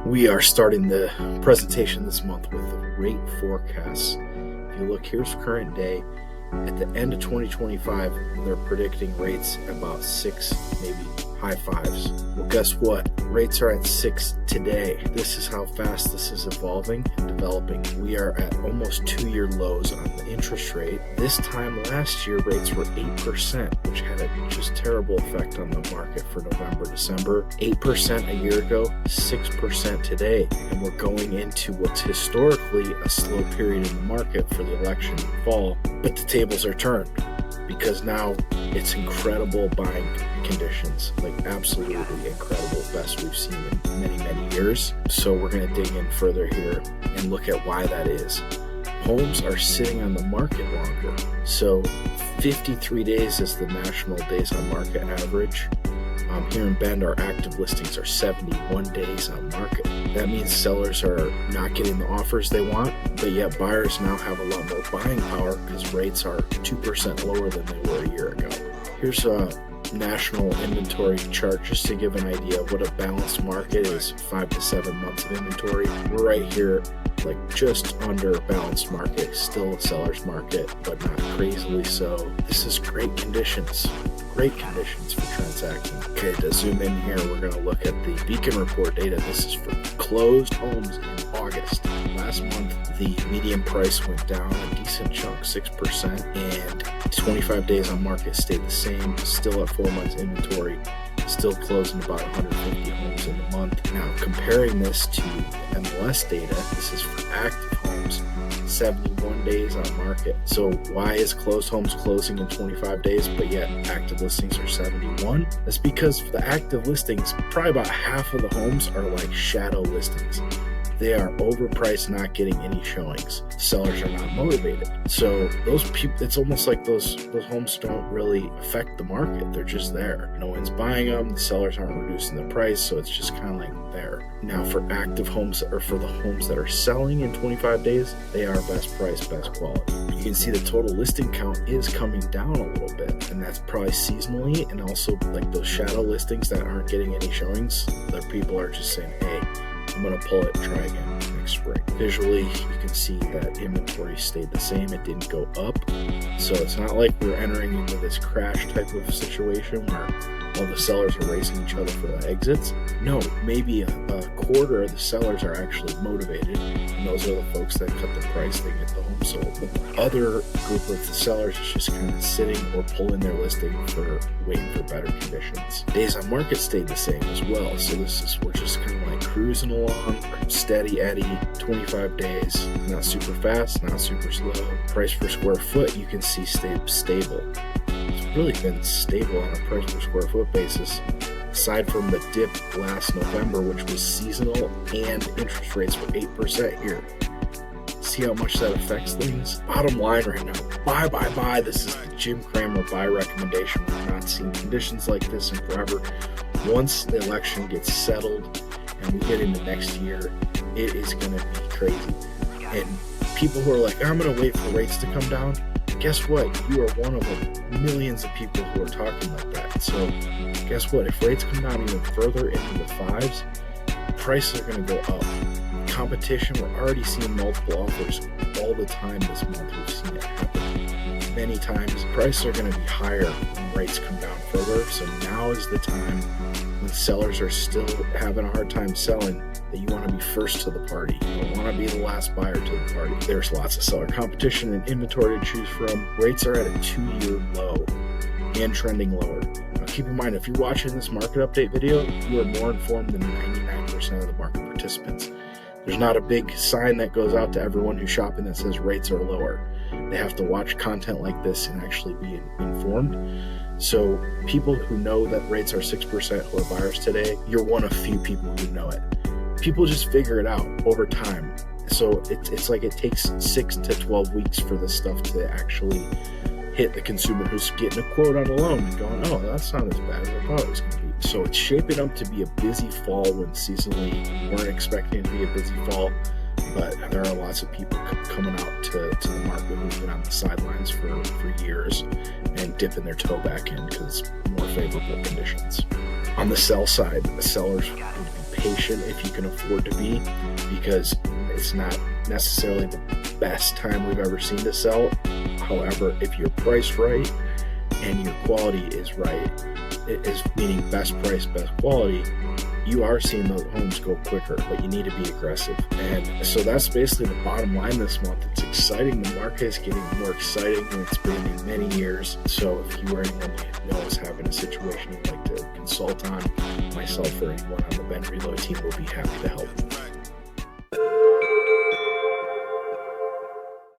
We are starting the presentation this month with rate forecasts. If you look, here's current day. At the end of 2025, they're predicting rates about 6, maybe high 5s. Well, guess what? Rates are at 6 today. This is how fast this is evolving and developing. We are at almost 2-year lows on the interest rate. This time last year, rates were 8%, which had a just terrible effect on the market for November, December. 8% a year ago, 6% today. And we're going into what's historically a slow period in the market for the election in fall. But the tables are turned because now it's incredible buying conditions, like absolutely incredible, best we've seen in many, many years. So we're going to dig in further here and look at why that is. Homes are sitting on the market longer. So 53 days is the national days on market average. Here in Bend, our active listings are 71 days on market. That means sellers are not getting the offers they want, but yet buyers now have a lot more buying power because rates are 2% lower than they were a year ago. Here's a national inventory chart just to give an idea of what a balanced market is. 5 to 7 months of inventory. We're right here, like just under balanced market, still a seller's market, but not crazily so. This is great conditions for transacting. Okay, to zoom in here, we're going to look at the Beacon Report data. This is for closed homes in August. Last month, the median price went down a decent chunk, 6%, and 25 days on market stayed the same, still at 4 months inventory, still closing about 150 homes in a month. Now, comparing this to MLS data, this is for active homes, 71 days on market. So why is closed homes closing in 25 days, but yet active listings are 71? That's because for the active listings, probably about half of the homes are like shadow listings. They are overpriced, not getting any showings. Sellers are not motivated. So those people, it's almost like those homes don't really affect the market. They're just there. No one's buying them. The sellers aren't reducing the price. So it's just kind of like there. Now for active homes, or for the homes that are selling in 25 days, they are best price, best quality. You can see the total listing count is coming down a little bit. And that's probably seasonally, and also like those shadow listings that aren't getting any showings. The people are just saying, hey, I'm going to pull it and try again next spring. Visually, you can see that inventory stayed the same. It didn't go up. So it's not like we're entering into this crash type of situation where all the sellers are racing each other for the exits. No, maybe a quarter of the sellers are actually motivated, and those are the folks that cut the price, they get the home sold. But the other group of the sellers is just kind of sitting or pulling their listing for waiting for better conditions. Days on market stayed the same as well. So we're just kind of like cruising along, steady Eddie, 25 days, not super fast, not super slow. Price per square foot, you can see stable. It's really been stable on a price per square foot basis, aside from the dip last November, which was seasonal, and interest rates were 8% here. See how much that affects things? Bottom line right now, buy. This is the Jim Cramer buy recommendation. We've not seen conditions like this in forever. Once the election gets settled and we get into next year, it is going to be crazy. And people who are like, I'm going to wait for rates to come down, guess what? You are one of the millions of people who are talking like that. So guess what? If rates come down even further into the 5s, prices are going to go up. Competition, we're already seeing multiple offers all the time this month. We've seen it happen many times. Prices are going to be higher when rates come down further. So now is the time when sellers are still having a hard time selling that you want to be first to the party. You don't want to be the last buyer to the party. There's lots of seller competition and inventory to choose from. Rates are at a 2-year low and trending lower. Now keep in mind, if you're watching this market update video, you are more informed than 99% of the market participants. There's not a big sign that goes out to everyone who's shopping that says rates are lower. They have to watch content like this and actually be informed. So people who know that rates are 6% who are buyers today, you're one of few people who know it. People just figure it out over time. So it's like it takes 6 to 12 weeks for this stuff to actually hit the consumer who's getting a quote on a loan and going, oh, that's not as bad as I thought it was going to be. So it's shaping up to be a busy fall when seasonally we weren't expecting it to be a busy fall. But there are lots of people coming out to the market who've been on the sidelines for years and dipping their toe back in because more favorable conditions. On the sell side, the sellers need to be patient if you can afford to be, because it's not necessarily the best time we've ever seen to sell. However, if you're priced right and your quality is right, it is meaning best price, best quality, you are seeing those homes go quicker, but you need to be aggressive. And so that's basically the bottom line this month. It's exciting. The market is getting more exciting than it's been in many years. So if you or anyone you know is having a situation you'd like to consult on, myself or anyone on the Relo team will be happy to help.